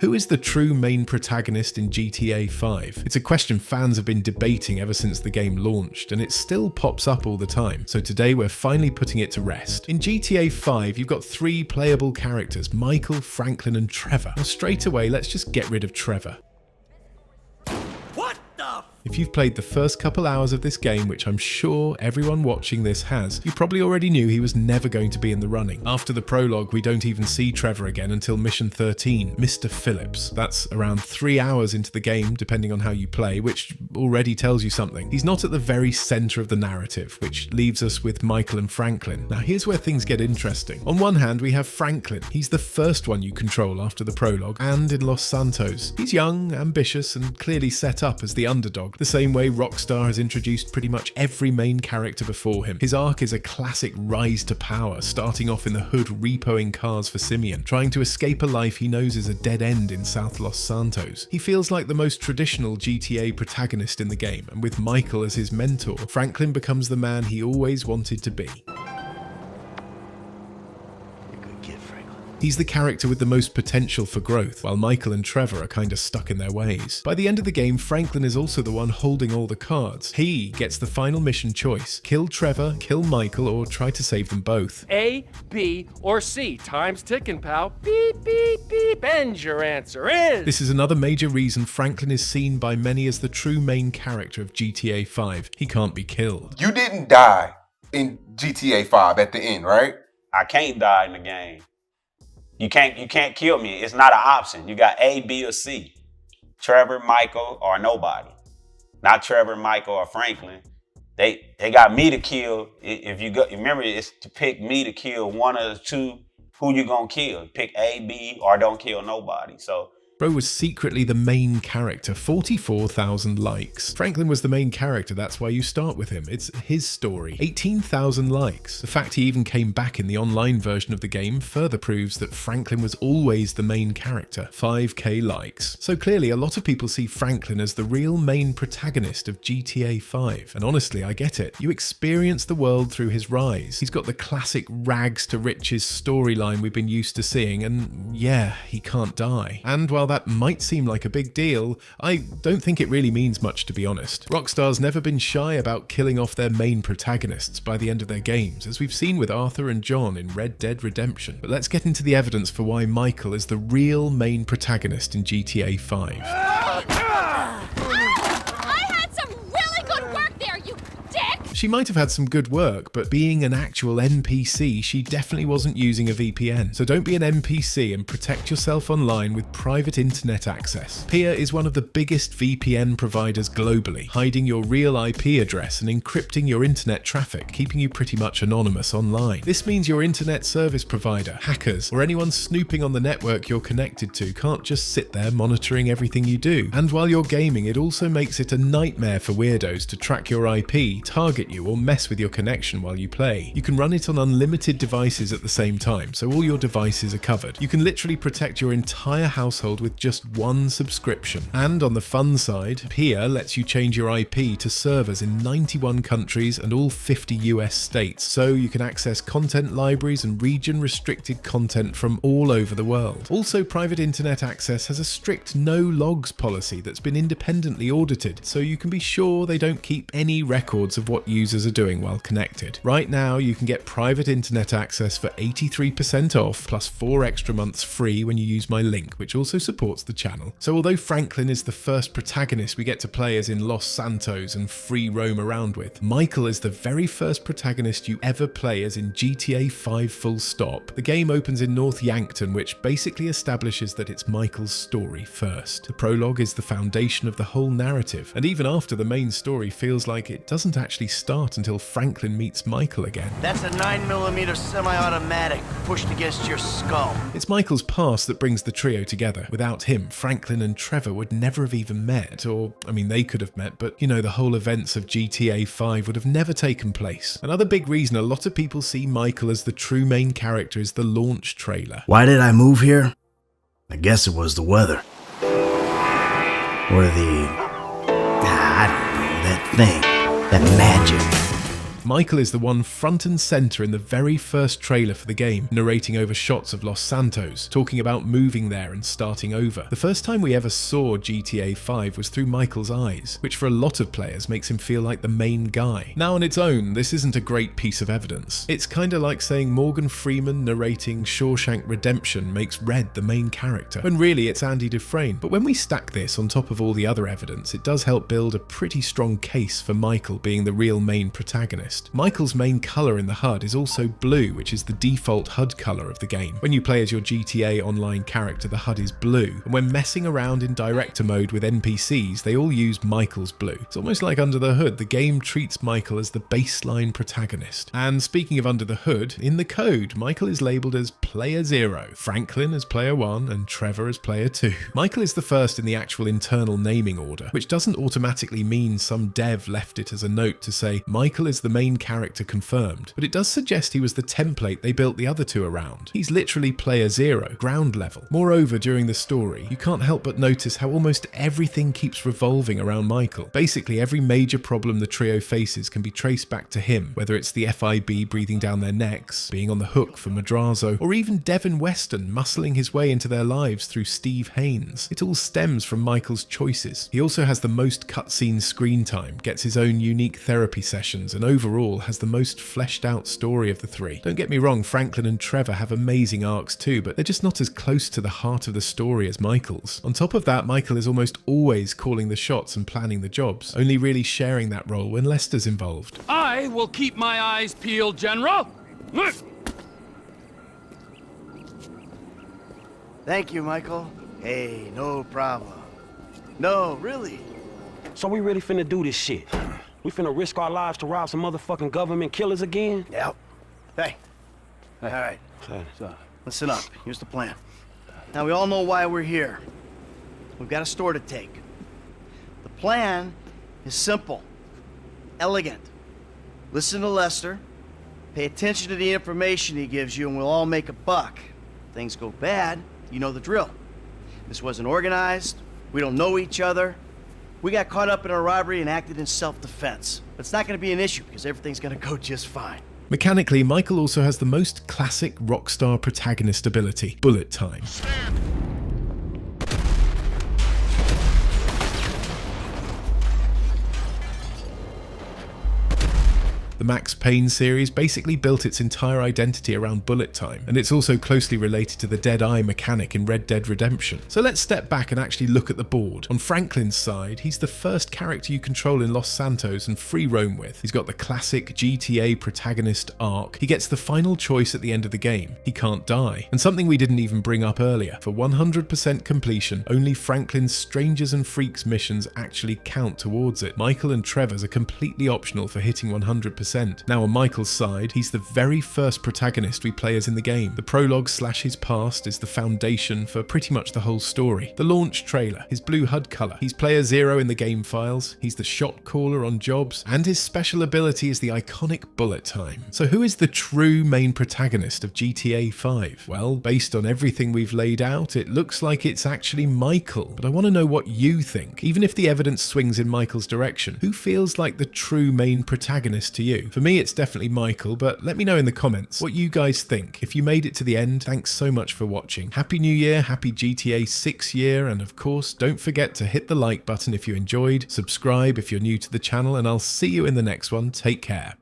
Who is the true main protagonist in GTA 5? It's a question fans have been debating ever since the game launched, and it still pops up all the time, so today we're finally putting it to rest. In GTA 5, you've got three playable characters, Michael, Franklin and Trevor. Now straight away, let's just get rid of Trevor. If you've played the first couple hours of this game, which I'm sure everyone watching this has, you probably already knew he was never going to be in the running. After the prologue, we don't even see Trevor again until Mission 13, Mr. Phillips. That's around 3 hours into the game, depending on how you play, which already tells you something. He's not at the very centre of the narrative, which leaves us with Michael and Franklin. Now here's where things get interesting. On one hand, we have Franklin. He's the first one you control after the prologue, and in Los Santos. He's young, ambitious, and clearly set up as the underdog, the same way Rockstar has introduced pretty much every main character before him. His arc is a classic rise to power, starting off in the hood repoing cars for Simeon, trying to escape a life he knows is a dead end in South Los Santos. He feels like the most traditional GTA protagonist in the game, and with Michael as his mentor, Franklin becomes the man he always wanted to be. He's the character with the most potential for growth, while Michael and Trevor are kinda stuck in their ways. By the end of the game, Franklin is also the one holding all the cards. He gets the final mission choice: kill Trevor, kill Michael, or try to save them both. A, B, or C. Time's ticking, pal. Beep, beep, beep, and your answer is... This is another major reason Franklin is seen by many as the true main character of GTA 5. He can't be killed. You didn't die in GTA 5 at the end, right? I can't die in the game. You can't kill me. It's not an option. You got A, B, or C. Trevor, Michael, or nobody. Not Trevor, Michael, or Franklin. They got me to kill. If you go, remember, it's to pick me to kill one of the two. Who you gonna kill? Pick A, B, or don't kill nobody. So. Bro was secretly the main character, 44,000 likes. Franklin was the main character, that's why you start with him. It's his story. 18,000 likes. The fact he even came back in the online version of the game further proves that Franklin was always the main character. 5k likes. So clearly a lot of people see Franklin as the real main protagonist of GTA 5. And honestly, I get it. You experience the world through his rise. He's got the classic rags to riches storyline we've been used to seeing, and yeah, he can't die. And while that might seem like a big deal, I don't think it really means much, to be honest. Rockstar's never been shy about killing off their main protagonists by the end of their games, as we've seen with Arthur and John in Red Dead Redemption. But let's get into the evidence for why Michael is the real main protagonist in GTA 5. She might have had some good work, but being an actual NPC, she definitely wasn't using a VPN. So don't be an NPC and protect yourself online with private internet access. Pia is one of the biggest VPN providers globally, hiding your real IP address and encrypting your internet traffic, keeping you pretty much anonymous online. This means your internet service provider, hackers, or anyone snooping on the network you're connected to can't just sit there monitoring everything you do. And while you're gaming, it also makes it a nightmare for weirdos to track your IP, target you, or mess with your connection while you play. You can run it on unlimited devices at the same time, so all your devices are covered. You can literally protect your entire household with just one subscription. And on the fun side, Pia lets you change your IP to servers in 91 countries and all 50 US states, so you can access content libraries and region-restricted content from all over the world. Also, private internet access has a strict no logs policy that's been independently audited, so you can be sure they don't keep any records of what users are doing while connected. Right now, you can get private internet access for 83% off, plus 4 extra months free when you use my link, which also supports the channel. So although Franklin is the first protagonist we get to play as in Los Santos and free roam around with, Michael is the very first protagonist you ever play as in GTA 5 full stop. The game opens in North Yankton, which basically establishes that it's Michael's story first. The prologue is the foundation of the whole narrative, and even after the main story feels like it doesn't actually start until Franklin meets Michael again. That's a 9mm semi-automatic pushed against your skull. It's Michael's past that brings the trio together. Without him, Franklin and Trevor would never have even met, or, I mean, they could have met, but, you know, the whole events of GTA 5 would have never taken place. Another big reason a lot of people see Michael as the true main character is the launch trailer. Why did I move here? I guess it was the weather. Or the... I don't know, that thing. That magic. Michael is the one front and center in the very first trailer for the game, narrating over shots of Los Santos, talking about moving there and starting over. The first time we ever saw GTA 5 was through Michael's eyes, which for a lot of players makes him feel like the main guy. Now on its own, this isn't a great piece of evidence. It's kinda like saying Morgan Freeman narrating Shawshank Redemption makes Red the main character, when really it's Andy Dufresne. But when we stack this on top of all the other evidence, it does help build a pretty strong case for Michael being the real main protagonist. Michael's main colour in the HUD is also blue, which is the default HUD colour of the game. When you play as your GTA Online character, the HUD is blue, and when messing around in director mode with NPCs, they all use Michael's blue. It's almost like under the hood, the game treats Michael as the baseline protagonist. And speaking of under the hood, in the code, Michael is labelled as Player 0, Franklin as Player 1, and Trevor as Player 2. Michael is the first in the actual internal naming order, which doesn't automatically mean some dev left it as a note to say Michael is the main character confirmed, but it does suggest he was the template they built the other two around. He's literally Player 0, ground level. Moreover, during the story, you can't help but notice how almost everything keeps revolving around Michael. Basically, every major problem the trio faces can be traced back to him, whether it's the FIB breathing down their necks, being on the hook for Madrazo, or even Devin Weston muscling his way into their lives through Steve Haynes. It all stems from Michael's choices. He also has the most cutscene screen time, gets his own unique therapy sessions, and overall has the most fleshed out story of the three. Don't get me wrong, Franklin and Trevor have amazing arcs too, but they're just not as close to the heart of the story as Michael's. On top of that, Michael is almost always calling the shots and planning the jobs, only really sharing that role when Lester's involved. I will keep my eyes peeled, General. Thank you, Michael. Hey, no problem. No, really. So we really finna do this shit? We finna risk our lives to rob some motherfucking government killers again? Yep. Hey. All right. So, Listen up. Here's the plan. Now, we all know why we're here. We've got a store to take. The plan is simple, elegant. Listen to Lester, pay attention to the information he gives you, and we'll all make a buck. If things go bad, you know the drill. This wasn't organized. We don't know each other. We got caught up in a robbery and acted in self-defense. But it's not going to be an issue because everything's going to go just fine. Mechanically, Michael also has the most classic Rockstar protagonist ability, bullet time. The Max Payne series basically built its entire identity around bullet time, and it's also closely related to the dead eye mechanic in Red Dead Redemption. So let's step back and actually look at the board. On Franklin's side, he's the first character you control in Los Santos and free roam with. He's got the classic GTA protagonist arc. He gets the final choice at the end of the game. He can't die. And something we didn't even bring up earlier, for 100% completion, only Franklin's Strangers and Freaks missions actually count towards it. Michael and Trevor's are completely optional for hitting 100%. Now on Michael's side, he's the very first protagonist we play as in the game. The prologue / his past is the foundation for pretty much the whole story. The launch trailer, his blue HUD colour, he's Player 0 in the game files, he's the shot caller on jobs, and his special ability is the iconic bullet time. So who is the true main protagonist of GTA 5? Well, based on everything we've laid out, it looks like it's actually Michael, but I want to know what you think. Even if the evidence swings in Michael's direction, who feels like the true main protagonist to you? For me, it's definitely Michael, but let me know in the comments what you guys think. If you made it to the end, thanks so much for watching. Happy New Year, happy GTA 6 year, and of course, don't forget to hit the like button if you enjoyed, subscribe if you're new to the channel, and I'll see you in the next one. Take care.